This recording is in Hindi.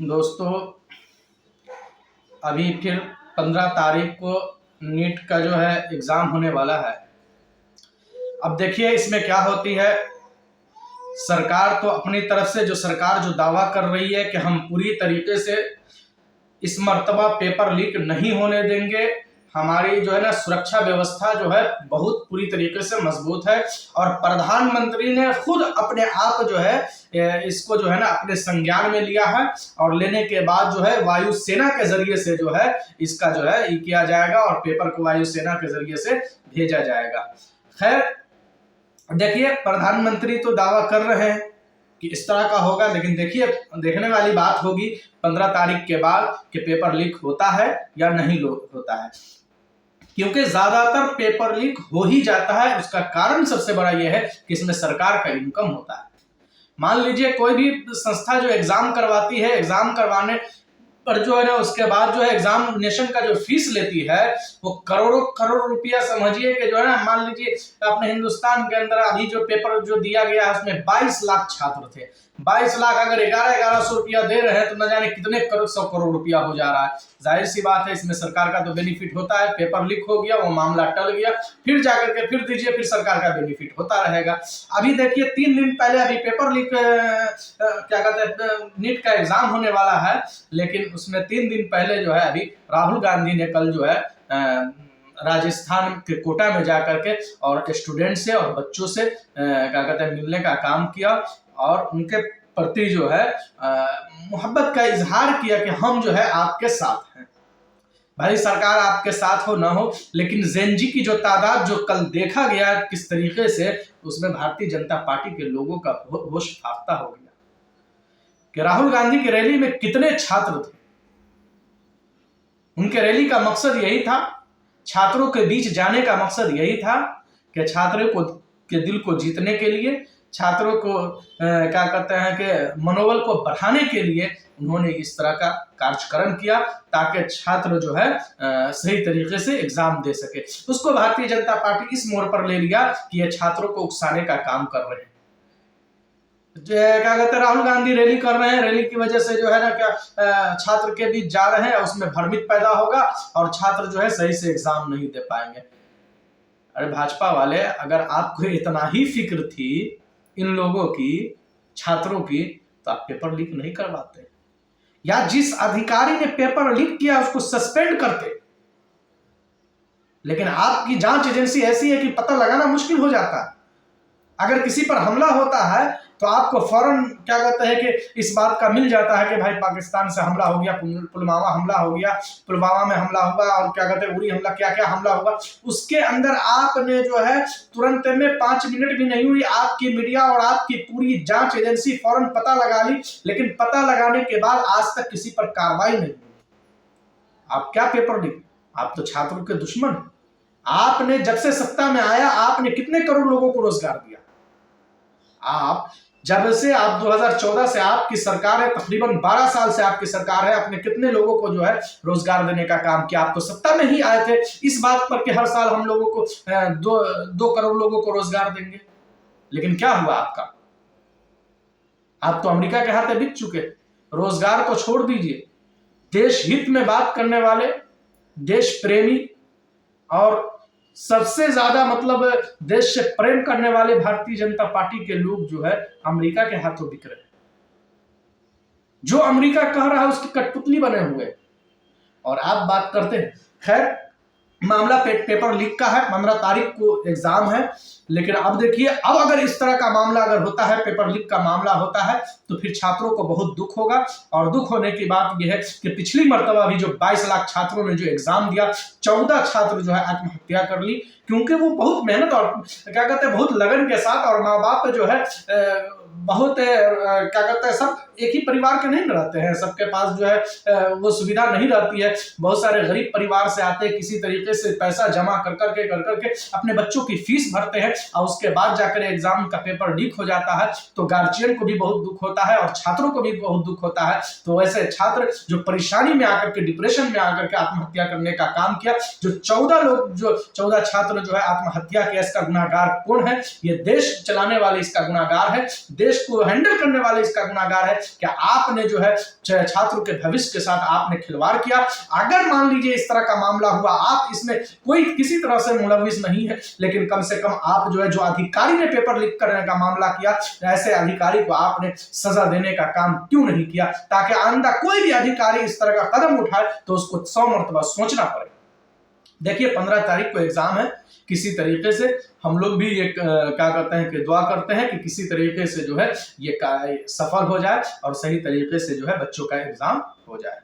दोस्तों, अभी फिर 15 तारीख को नीट का जो है एग्ज़ाम होने वाला है। अब देखिए इसमें क्या होती है। सरकार तो अपनी तरफ से सरकार जो दावा कर रही है कि हम पूरी तरीके से इस मर्तबा पेपर लीक नहीं होने देंगे, हमारी जो है ना सुरक्षा व्यवस्था जो है बहुत पूरी तरीके से मजबूत है। और प्रधानमंत्री ने खुद अपने आप जो है इसको जो है ना अपने संज्ञान में लिया है और लेने के बाद जो है वायुसेना के जरिए से जो है इसका जो है ये किया जाएगा और पेपर को वायुसेना के जरिए से भेजा जाएगा। खैर देखिए, प्रधानमंत्री तो दावा कर रहे हैं कि इस तरह का होगा, लेकिन देखिए देखने वाली बात होगी 15 तारीख के बाद कि पेपर लीक होता है या नहीं होता है। क्योंकि ज्यादातर पेपर लीक हो ही जाता है। उसका कारण सबसे बड़ा यह है कि इसमें सरकार का इनकम होता है। मान लीजिए कोई भी संस्था जो एग्जाम करवाती है, एग्जाम करवाने पर जो है ना उसके बाद जो है एग्जामिनेशन का जो फीस लेती है वो करोड़ों करोड़ रुपया समझिए कि जो है ना, मान लीजिए अपने हिंदुस्तान के अंदर अभी जो पेपर जो दिया गया है उसमें 22 लाख छात्र थे। 22 लाख अगर 1100 रुपया दे रहे हैं तो न जाने कितने सौ करोड़ रुपया हो जा रहा है। जाहिर सी बात है इसमें सरकार का तो बेनिफिट होता है। पेपर लीक हो गया, वो मामला टल गया, फिर जाकर के फिर दीजिए, फिर सरकार का बेनिफिट होता रहेगा। अभी देखिए 3 दिन पहले अभी पेपर लीक क्या कहते हैं नीट का एग्जाम होने वाला है, लेकिन उसमें 3 दिन पहले जो है अभी राहुल गांधी ने कल जो है राजस्थान के कोटा में जाकर के और स्टूडेंट से और बच्चों से क्या कहते हैं मिलने का काम किया और उनके प्रति जो है मोहब्बत का इजहार किया कि हम जो है आपके साथ हैं। भाई सरकार आपके साथ हो ना हो, लेकिन जेनजी की जो तादाद जो कल देखा गया किस तरीके से, उसमें भारतीय जनता पार्टी के लोगों का होश फाख्ता हो गया कि राहुल गांधी की रैली में कितने छात्र थे। उनके रैली का मकसद यही था, छात्रों के बीच जाने का मकसद यही था कि छात्रों को के दिल को जीतने के लिए, छात्रों को क्या कहते हैं कि मनोबल को बढ़ाने के लिए उन्होंने इस तरह का कार्यक्रम किया ताकि छात्र जो है सही तरीके से एग्जाम दे सके। उसको भारतीय जनता पार्टी इस मोड़ पर ले लिया कि ये छात्रों को उकसाने का काम कर रहे हैं। क्या कहते हैं राहुल गांधी रैली कर रहे हैं, रैली की वजह से जो है ना क्या छात्र के बीच जा रहे हैं, उसमें भ्रमित पैदा होगा और छात्र जो है सही से एग्जाम नहीं दे पाएंगे। अरे भाजपा वाले, अगर आपको इतना ही फिक्र थी इन लोगों की, छात्रों की, तो आप पेपर लीक नहीं करवाते, या जिस अधिकारी ने पेपर लीक किया उसको सस्पेंड करते। लेकिन आपकी जांच एजेंसी ऐसी है कि पता लगाना मुश्किल हो जाता है। अगर किसी पर हमला होता है तो आपको फौरन क्या कहते हैं कि इस बात का मिल जाता है कि भाई पाकिस्तान से हमला हो गया, पुलवामा हमला हो गया, पुलवामा में हमला हुआ और क्या कहते हैं उरी हमला, क्या क्या हमला हुआ। उसके अंदर आपने जो है तुरंत में 5 मिनट भी नहीं हुई, आपकी मीडिया और आपकी पूरी जांच एजेंसी फौरन पता लगा ली, लेकिन पता लगाने के बाद आज तक किसी पर कार्रवाई नहीं हुई। आप क्या पेपर लीक, आप तो छात्रों के दुश्मन हैं। आपने जब से सत्ता में आया आपने कितने करोड़ लोगों को रोजगार दिया। आप जब से आप 2014 से आपकी सरकार है, तकरीबन 12 साल से आपकी सरकार है, आपने कितने लोगों को जो है रोजगार देने का काम किया। आप तो सत्ता में ही आए थे इस बात पर कि हर साल हम लोगों को 2 करोड़ लोगों को रोजगार देंगे, लेकिन क्या हुआ आपका? आप तो अमेरिका के हाथे बिक चुके। रोजगार को छोड़ दीजिए, देश हित में बात करने वाले, देश प्रेमी और सबसे ज्यादा मतलब देश से प्रेम करने वाले भारतीय जनता पार्टी के लोग जो है अमेरिका के हाथों बिक रहे हैं। जो अमेरिका कह रहा है उसकी कठपुतली बने हुए और आप बात करते हैं। खैर मामला पेपर लीक का है, 15 तारीख को एग्जाम है, लेकिन अब देखिए अब अगर इस तरह का मामला अगर होता है, पेपर लीक का मामला होता है, तो फिर छात्रों को बहुत दुख होगा। और दुख होने की बात यह है कि पिछली मर्तबा भी जो 22 लाख छात्रों ने जो एग्जाम दिया, 14 छात्र जो है आत्महत्या कर ली, क्योंकि वो बहुत मेहनत और क्या कहते हैं बहुत लगन के साथ, और माँ बाप जो है बहुत क्या कहते हैं सब एक ही परिवार के नहीं रहते हैं, सबके पास जो है वो सुविधा नहीं रहती है। बहुत सारे गरीब परिवार से आते हैं, किसी तरीके से पैसा जमा कर करके अपने बच्चों की फीस भरते हैं और उसके बाद जाकर एग्जाम का पेपर लीक हो जाता है, तो गार्जियन को भी बहुत दुख होता है और छात्रों को भी बहुत दुख होता है। तो ऐसे छात्र जो परेशानी में आकर के, डिप्रेशन में आकर के आत्महत्या करने का काम किया, जो 14 छात्र जो है आत्महत्या किया, इसका गुनाहगार कौन है? ये देश चलाने वाले इसका गुनाहगार है। देश को हैंडल करने वाले इसका गुनाहगार है। क्या आपने जो है छात्रों के भविष्य के साथ आपने खिलवाड़ किया। अगर मान लीजिए इस तरह का मामला हुआ, आप इसमें कोई किसी तरह से मुलविस नहीं है, लेकिन कम से कम आप जो है, जो अधिकारी ने पेपर लीक करने का मामला किया, ऐसे अधिकारी को आपने सजा देने का काम क्यों नहीं किया, ताकि आइंदा कोई भी अधिकारी इस तरह का कदम उठाए तो उसको 100 मरतबा सोचना पड़े। देखिए 15 तारीख को एग्जाम है, किसी तरीके से हम लोग भी ये क्या कहते हैं कि दुआ करते हैं कि किसी तरीके से जो है ये सफल हो जाए और सही तरीके से जो है बच्चों का एग्जाम हो जाए।